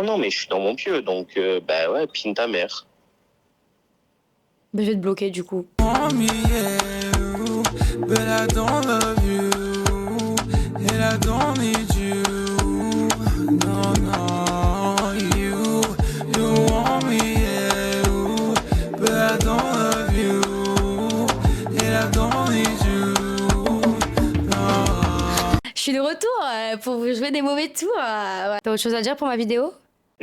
Non, non, mais je suis dans mon pieu, donc bah ouais, pine ta mère. Ben, je vais te bloquer du coup. Want me, yeah, but I don't love you, and I don't need you. No, no, you want me, yeah, but I don't love you, and I don't need you. No. Je suis de retour pour vous jouer des mauvais tours. Ouais. T'as autre chose à dire pour ma vidéo?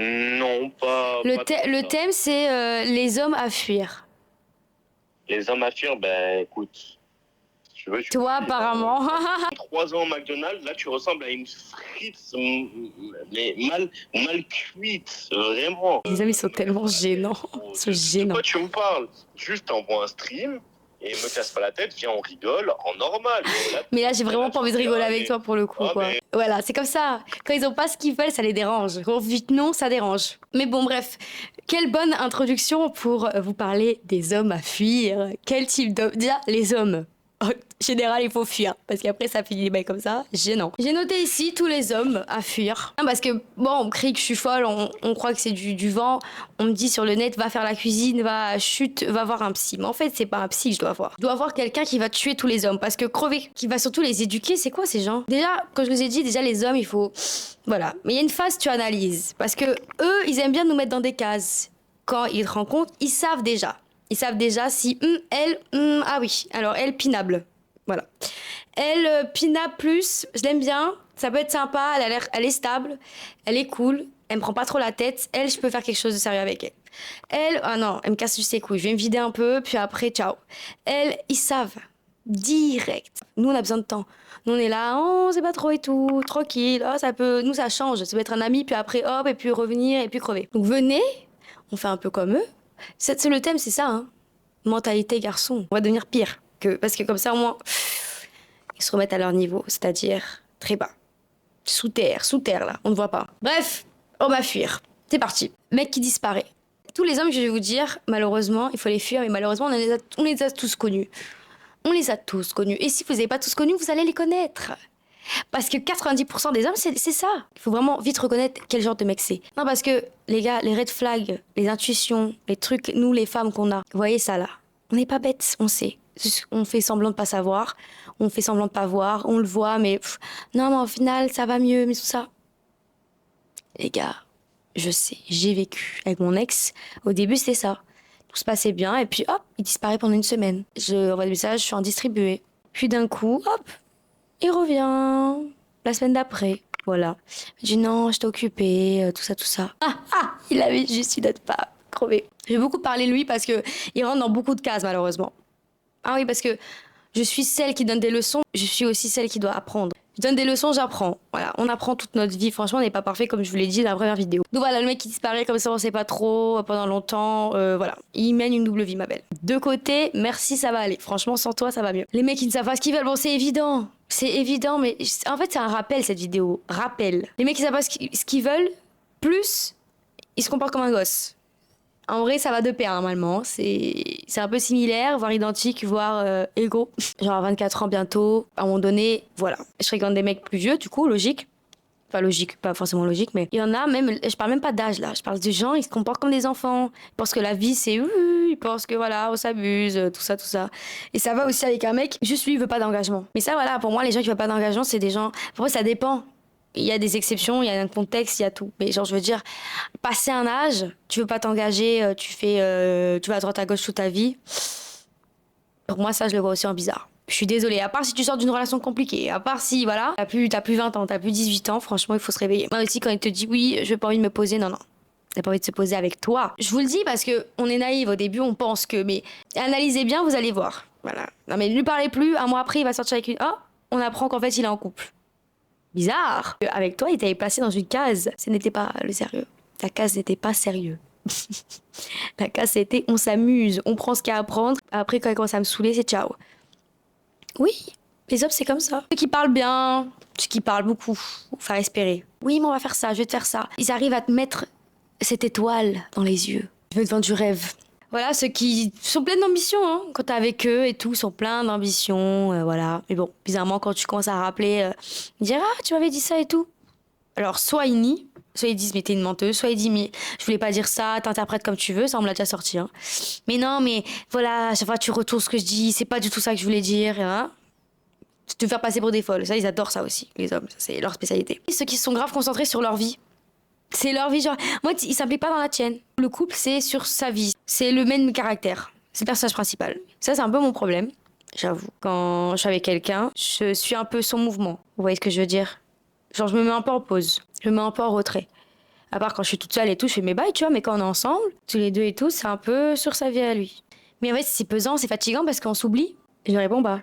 Non, pas. Le, pas tant que le ça. thème, c'est les hommes à fuir. Les hommes à fuir, ben écoute. Si tu veux, Toi, apparemment. 3 ans au McDonald's, là tu ressembles à une frite mais mal cuite, vraiment. Les hommes, ils sont tellement gênants. Ils sont gênants. Pourquoi tu me parles? Juste envoie un stream et me casse pas la tête, viens on rigole en normal. Mais là, j'ai vraiment pas envie de rigoler avec toi pour le coup, Ah, quoi. mais- Voilà, c'est comme ça. Quand ils ont pas ce qu'ils veulent, ça les dérange. Quand vite non, ça dérange. Mais bon, bref. Quelle bonne introduction pour vous parler des hommes à fuir. Quel type d'homme? Déjà, les hommes. En général, il faut fuir. Parce qu'après, ça finit des bails comme ça. Gênant. J'ai noté ici tous les hommes à fuir. Parce que, bon, on crie que je suis folle, on croit que c'est du vent. On me dit sur le net, va faire la cuisine, va chute, va voir un psy. Mais en fait, c'est pas un psy que je dois voir. Je dois voir quelqu'un qui va tuer tous les hommes. Parce que crever, qui va surtout les éduquer, c'est quoi ces gens? Déjà, quand je vous ai dit, déjà les hommes, il faut... Voilà. Mais il y a une phase, tu analyses. Parce que eux, ils aiment bien nous mettre dans des cases. Quand ils te rencontrent, ils savent déjà. Ils savent déjà si elle, ah oui, alors elle, pinable. Voilà. Elle, pinable plus, je l'aime bien, ça peut être sympa, elle est stable, elle est cool, elle me prend pas trop la tête, elle, je peux faire quelque chose de sérieux avec elle. Elle, ah non, elle me casse juste ses couilles, je vais me vider un peu, puis après, ciao. Elle, ils savent, direct. Nous, on a besoin de temps. Nous, on est là, oh, on sait pas trop et tout, tranquille, oh, ça peut, nous, ça change, ça peut être un ami, puis après, hop, et puis revenir, et puis crever. Donc venez, on fait un peu comme eux. C'est le thème, c'est ça, hein. Mentalité garçon. On va devenir pire. Parce que comme ça, au moins, ils se remettent à leur niveau, c'est-à-dire très bas. Sous terre, là, on ne voit pas. Bref, on va fuir. C'est parti. Mec qui disparaît. Tous les hommes, je vais vous dire, malheureusement, il faut les fuir, mais malheureusement, on les a tous connus. On les a tous connus. Et si vous n'avez pas tous connus, vous allez les connaître. Parce que 90% des hommes, c'est ça. Il faut vraiment vite reconnaître quel genre de mec c'est. Non, parce que, les gars, les red flags, les intuitions, les trucs, nous, les femmes qu'on a, vous voyez ça là? On n'est pas bêtes, on sait. On fait semblant de pas savoir, on fait semblant de pas voir, on le voit, mais non, mais au final, ça va mieux, mais tout ça. Les gars, je sais, j'ai vécu avec mon ex. Au début, c'était ça. Tout se passait bien, et puis hop, il disparaît pendant une semaine. Je envoie des messages, je suis en distribué. Puis d'un coup, hop, il revient la semaine d'après. Voilà. Je dis non, j'étais occupée, tout ça, tout ça. Il avait juste une autre femme. Crevé. Je vais beaucoup parler de lui parce que il rentre dans beaucoup de cases, malheureusement. Ah oui, parce que je suis celle qui donne des leçons, je suis aussi celle qui doit apprendre. Je donne des leçons, j'apprends. Voilà, on apprend toute notre vie. Franchement, on n'est pas parfait, comme je vous l'ai dit dans la première vidéo. Donc voilà, le mec qui disparaît comme ça, on sait pas trop, pendant longtemps. Voilà, il mène une double vie, ma belle. De côté, merci, ça va aller. Franchement, sans toi, ça va mieux. Les mecs qui ne savent pas ce qu'ils veulent, bon, c'est évident. C'est évident, mais en fait, c'est un rappel, cette vidéo. Rappel. Les mecs qui savent pas ce qu'ils veulent, plus, ils se comportent comme un gosse. En vrai, ça va de pair, normalement. C'est un peu similaire, voire identique, voire égaux. Genre à 24 ans bientôt, à un moment donné, voilà. Je fréquente des mecs plus vieux, du coup, logique. Pas logique, pas forcément logique, mais il y en a même, je parle même pas d'âge là, je parle des gens, ils se comportent comme des enfants. Ils pensent que la vie c'est ils pensent que voilà, on s'abuse, tout ça, tout ça. Et ça va aussi avec un mec, juste lui, il veut pas d'engagement. Mais ça, voilà, pour moi, les gens qui veulent pas d'engagement, c'est des gens. Pour moi, ça dépend. Il y a des exceptions, il y a un contexte, il y a tout. Mais genre, je veux dire, passer un âge, tu veux pas t'engager, tu vas à droite à gauche toute ta vie. Pour moi, ça, je le vois aussi en bizarre. Je suis désolée, à part si tu sors d'une relation compliquée, à part si, voilà, t'as plus 20 ans, t'as plus 18 ans, franchement, il faut se réveiller. Moi aussi, quand il te dit oui, je n'ai pas envie de me poser, non, non. T'as pas envie de se poser avec toi. Je vous le dis parce que on est naïf au début, on pense que, mais analysez bien, vous allez voir. Voilà. Non, mais ne lui parlez plus, un mois après, il va sortir avec une. Oh, on apprend qu'en fait, il est en couple. Bizarre. Avec toi, il t'avait placé dans une case. Ce n'était pas le sérieux. Ta case n'était pas sérieux. La case, c'était on s'amuse, on prend ce qu'il y a à apprendre. Après, quand il commence à me saouler, c'est ciao. Oui, les hommes, c'est comme ça. Ceux qui parlent bien, ceux qui parlent beaucoup, faut faire espérer. Oui, mais on va faire ça, je vais te faire ça. Ils arrivent à te mettre cette étoile dans les yeux. Je veux te vendre du rêve. Voilà, ceux qui sont pleins d'ambition, hein. Quand t'es avec eux et tout, ils sont pleins d'ambition, voilà. Mais bon, bizarrement, quand tu commences à rappeler, dire « Ah, tu m'avais dit ça et tout ». Alors, soit ils nient, Soit ils disent mais t'es une menteuse, soit ils disent mais je voulais pas dire ça, t'interprètes comme tu veux, ça on me l'a déjà sorti. Hein. Mais non, mais voilà, à chaque fois tu retournes ce que je dis, c'est pas du tout ça que je voulais dire. Hein. Te faire passer pour des folles, ça ils adorent ça aussi, les hommes, ça, c'est leur spécialité. Et ceux qui sont grave concentrés sur leur vie. C'est leur vie, genre, moi ils s'impliquent pas dans la tienne. Le couple c'est sur sa vie, c'est le même caractère, c'est le personnage principal. Ça c'est un peu mon problème, j'avoue. Quand je suis avec quelqu'un, je suis un peu son mouvement, vous voyez ce que je veux dire? Genre je me mets un peu en pause, je me mets un peu en retrait. À part quand je suis toute seule et tout, je fais mes bails, tu vois, mais quand on est ensemble, tous les deux et tout, c'est un peu sur sa vie à lui. Mais en fait c'est pesant, c'est fatigant parce qu'on s'oublie. Je lui réponds pas.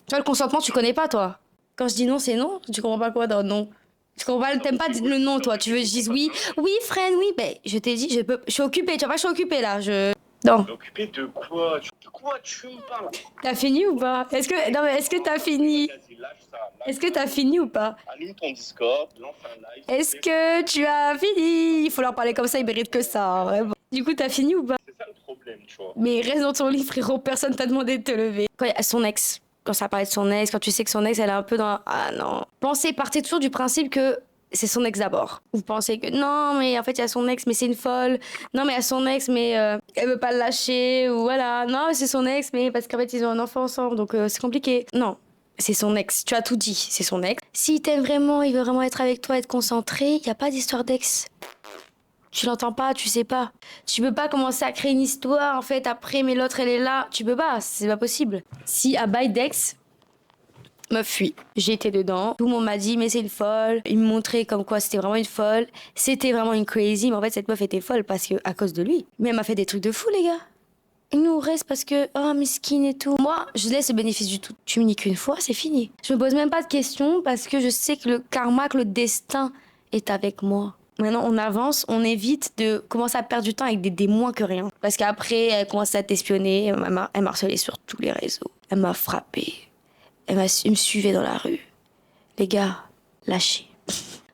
Toi, le consentement, tu connais pas, toi. Quand je dis non, c'est non. Tu comprends pas quoi dans non? Tu comprends pas, t'aimes pas le non, toi. Tu veux que je dise oui. Oui, friend, oui. Ben, je t'ai dit, je suis occupée. Tu vois pas, je suis occupée, là. Non. Occupé de quoi? De quoi tu me parles? T'as fini ou pas? Non, mais est-ce que t'as fini? Vas-y, lâche ça. Est-ce que t'as fini ou pas? Allume ton Discord, lance un live. Est-ce que tu as fini? Il faut leur parler comme ça, ils méritent que ça, hein, vraiment. Du coup, t'as fini ou pas? C'est ça le problème, tu vois. Mais reste dans ton lit, frérot. Personne t'a demandé de te lever. Quand il y a son ex. Quand ça parle de son ex, quand tu sais que son ex, elle est un peu dans... Ah non. Partez toujours du principe que c'est son ex d'abord. Vous pensez que non, mais en fait, il y a son ex, mais c'est une folle. Non, mais il y a son ex, mais elle veut pas le lâcher. Ou voilà. Non, c'est son ex, mais parce qu'en fait, ils ont un enfant ensemble, donc c'est compliqué. Non, c'est son ex. Tu as tout dit, c'est son ex. S'il t'aime vraiment, il veut vraiment être avec toi, être concentré, il n'y a pas d'histoire d'ex. Tu l'entends pas, tu sais pas. Tu peux pas commencer à créer une histoire, en fait, après, mais l'autre, elle est là. Tu peux pas, c'est pas possible. Si à bail d'ex, meuf fuit. J'étais dedans. Tout le monde m'a dit, mais c'est une folle. Ils me montraient comme quoi c'était vraiment une folle. C'était vraiment une crazy, mais en fait, cette meuf était folle parce que, à cause de lui. Mais elle m'a fait des trucs de fou, les gars. Il nous reste parce que, oh, miskin et tout. Moi, je laisse le bénéfice du tout. Tu me niques une fois, c'est fini. Je me pose même pas de questions parce que je sais que le karma, que le destin est avec moi. Maintenant, on avance, on évite de commencer à perdre du temps avec des moins que rien. Parce qu'après, elle commence à t'espionner, elle m'a harcelé sur tous les réseaux. Elle m'a frappé. Elle me suivait dans la rue. Les gars, lâchez.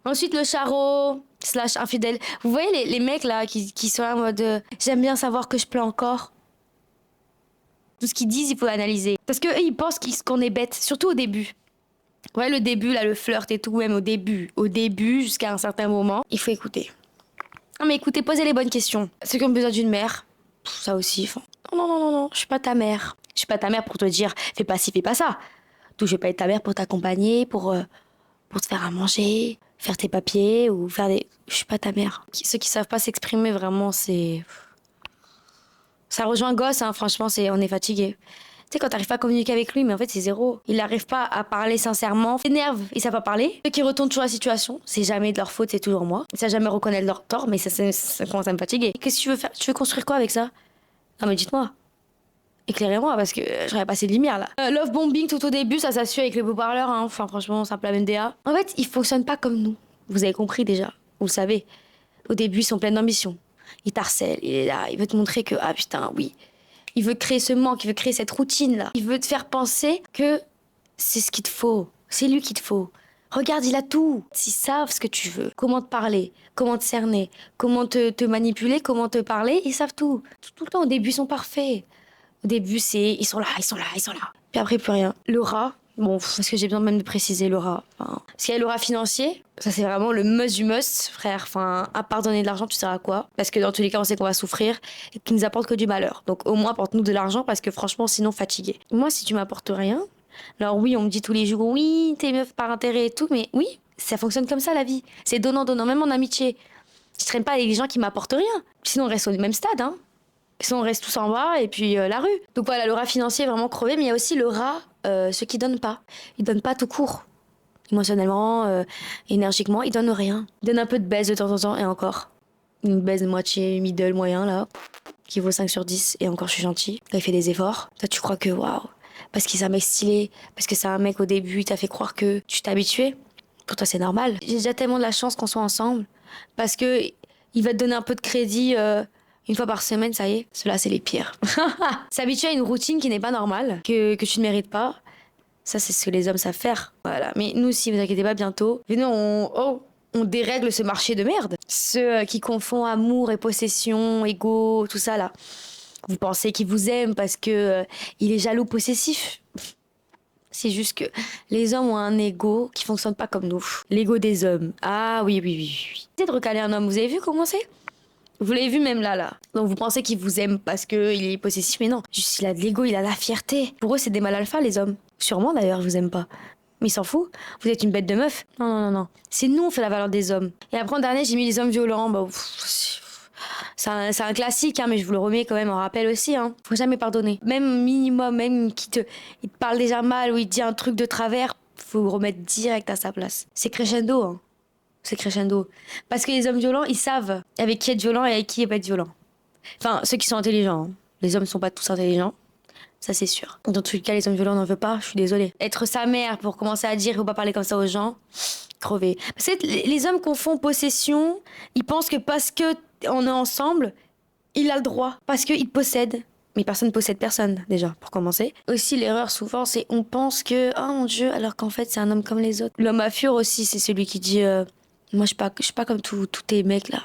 Ensuite, le charreau / infidèle. Vous voyez les mecs là qui sont là en mode j'aime bien savoir que je plais encore. Tout ce qu'ils disent, il faut analyser. Parce qu'eux, ils pensent qu'on est bête, surtout au début. Ouais, le début, là, le flirt et tout, même au début, jusqu'à un certain moment, il faut écouter. Non, mais écoutez, posez les bonnes questions. Ceux qui ont besoin d'une mère, ça aussi, enfin, non, je suis pas ta mère. Je suis pas ta mère pour te dire, fais pas ci, fais pas ça. Tout, je vais pas être ta mère pour t'accompagner, pour te faire à manger, faire tes papiers, ou faire des... Je suis pas ta mère. Ceux qui savent pas s'exprimer, vraiment, c'est... Ça rejoint gosse, hein, franchement, on est fatigué. Tu sais, quand t'arrives pas à communiquer avec lui, mais en fait, c'est zéro. Il n'arrive pas à parler sincèrement. Il s'énerve, il sait pas parler. Ceux qui retournent toujours la situation, c'est jamais de leur faute, c'est toujours moi. Ils savent jamais reconnaître leur tort, mais ça commence à me fatiguer. Qu'est-ce que tu veux faire? Tu veux construire quoi avec ça? Non, mais dites-moi. Éclairez-moi, parce que j'aurais passé de lumière, là. Love bombing tout au début, ça s'assure avec les beaux-parleurs, hein. Enfin, franchement, simple à MDA. En fait, ils fonctionnent pas comme nous. Vous avez compris déjà. Vous le savez. Au début, ils sont pleins d'ambition. Il t'harcèle, il est là, il veut te montrer que, ah putain, oui. Il veut créer ce manque, il veut créer cette routine-là. Il veut te faire penser que c'est ce qu'il te faut. C'est lui qu'il te faut. Regarde, il a tout. Ils savent ce que tu veux. Comment te parler, comment te cerner, comment te manipuler, comment te parler, ils savent tout. Tout le temps, au début, ils sont parfaits. Au début, ils sont là. Puis après, plus rien. Le rat, bon, parce que j'ai besoin même de préciser le rat. Enfin, parce qu'il y a le rat financier, ça c'est vraiment le must du must, frère. Enfin, à part donner de l'argent, tu sais à quoi? Parce que dans tous les cas, on sait qu'on va souffrir et qu'il nous apporte que du malheur. Donc au moins, apporte-nous de l'argent parce que franchement, sinon, fatigué. Moi, si tu m'apportes rien, alors oui, on me dit tous les jours, oui, t'es meuf par intérêt et tout, mais oui, ça fonctionne comme ça la vie. C'est donnant-donnant, même en amitié. Je traîne pas avec des gens qui m'apportent rien. Sinon, on reste au même stade, hein. Sinon, on reste tous en bas et puis la rue. Donc voilà, le rat financier est vraiment crevé, mais il y a aussi le rat, ceux qui donnent pas. Ils donnent pas tout court. Émotionnellement, énergiquement, ils donnent rien. Ils donnent un peu de baise de temps en temps et encore. Une baise de moitié, middle, moyen, là, qui vaut 5 sur 10 et encore je suis gentille. Là, il fait des efforts. Toi, tu crois que waouh, parce qu'il est un mec stylé, parce que c'est un mec au début, il t'a fait croire que tu t'es habitué. Pour toi, c'est normal. J'ai déjà tellement de la chance qu'on soit ensemble parce que il va te donner un peu de crédit. Une fois par semaine, ça y est, ceux-là, c'est les pires. S'habituer à une routine qui n'est pas normale, que tu ne mérites pas, ça, c'est ce que les hommes savent faire. Voilà. Mais nous, si vous inquiétez pas, bientôt, venez, on dérègle ce marché de merde. Ceux qui confondent amour et possession, ego, tout ça, là. Vous pensez qu'il vous aime parce que il est jaloux, possessif. C'est juste que les hommes ont un ego qui fonctionne pas comme nous. L'ego des hommes. Ah oui, oui, oui, oui. Essayez de recaler un homme, vous avez vu comment c'est? Vous l'avez vu même là. Donc vous pensez qu'il vous aime parce qu'il est possessif, mais non. Juste il a de l'ego, il a la fierté. Pour eux, c'est des mâles alpha, les hommes. Sûrement d'ailleurs, je vous aime pas. Mais il s'en fout. Vous êtes une bête de meuf. Non, non, non, non. C'est nous, on fait la valeur des hommes. Et après, en dernier, j'ai mis les hommes violents. Bah, c'est un classique, hein, mais je vous le remets quand même en rappel aussi. Hein. Faut jamais pardonner. Même minimum, même il te parle déjà mal ou il te dit un truc de travers, faut le remettre direct à sa place. C'est crescendo, hein. C'est crescendo. Parce que les hommes violents, ils savent avec qui être violent et avec qui pas être violent. Enfin, ceux qui sont intelligents. Hein. Les hommes ne sont pas tous intelligents. Ça, c'est sûr. Dans tous les cas, les hommes violents, on n'en veut pas. Je suis désolée. Être sa mère pour commencer à dire qu'il ne faut pas parler comme ça aux gens, crever. Parce que les hommes confondent possession. Ils pensent que parce qu'on est ensemble, il a le droit. Parce qu'il possède. Mais personne ne possède personne, déjà, pour commencer. Aussi, l'erreur, souvent, c'est on pense que, oh mon Dieu, alors qu'en fait, c'est un homme comme les autres. L'homme à fuir aussi, c'est celui qui dit, moi, je suis pas comme tous tes mecs, là.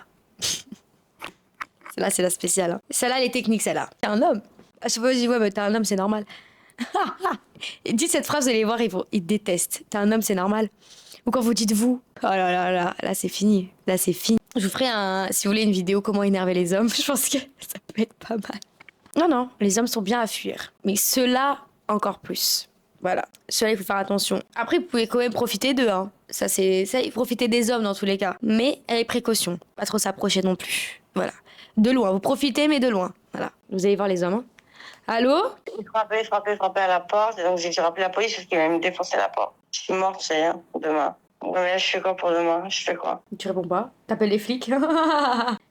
Celle-là, c'est la spéciale. Hein. Celle-là, elle est technique, celle-là. T'es un homme. À chaque fois, je dis, ouais, mais t'es un homme, c'est normal. Et dites cette phrase, vous allez voir, ils détestent. T'es un homme, c'est normal. Ou quand vous dites vous, oh là là là, là, c'est fini. Là, c'est fini. Je vous ferai, si vous voulez, une vidéo comment énerver les hommes. Je pense que ça peut être pas mal. Non, non, les hommes sont bien à fuir. Mais ceux-là, encore plus. Voilà. Ceux-là, il faut faire attention. Après, vous pouvez quand même profiter d'eux. Hein. Ça, il faut profiter des hommes dans tous les cas. Mais avec précaution. Pas trop s'approcher non plus. Voilà. De loin. Vous profitez, mais de loin. Voilà. Vous allez voir les hommes. Hein. Allô? Il frappait à la porte. Et donc, j'ai rappelé la police parce qu'il allait me défoncer la porte. Je suis morte, c'est demain. Ouais, mais là, je fais quoi pour demain? Je fais quoi? Tu réponds pas? T'appelles les flics?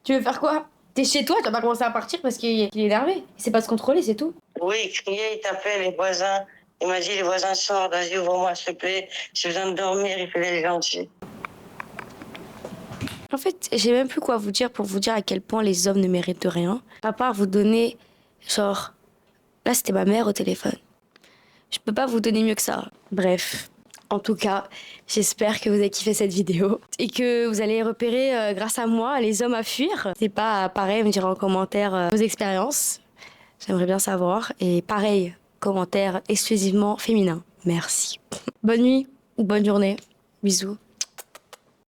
Tu veux faire quoi? T'es chez toi, tu vas pas commencer à partir parce qu'il est énervé. Il sait pas se contrôler, c'est tout. Oui, il criait, il tapait les voisins. Il m'a dit, les voisins sortent, vas-y, ouvre-moi, s'il te plaît. J'ai besoin de dormir, il fait les gentils. En fait, j'ai même plus quoi vous dire pour vous dire à quel point les hommes ne méritent de rien. À part vous donner, genre, là c'était ma mère au téléphone. Je peux pas vous donner mieux que ça. Bref. En tout cas, j'espère que vous avez kiffé cette vidéo et que vous allez repérer, grâce à moi, les hommes à fuir. N'hésitez pas, pareil, me dire en commentaire vos expériences. J'aimerais bien savoir. Et pareil, commentaire exclusivement féminin. Merci. Bonne nuit ou bonne journée. Bisous.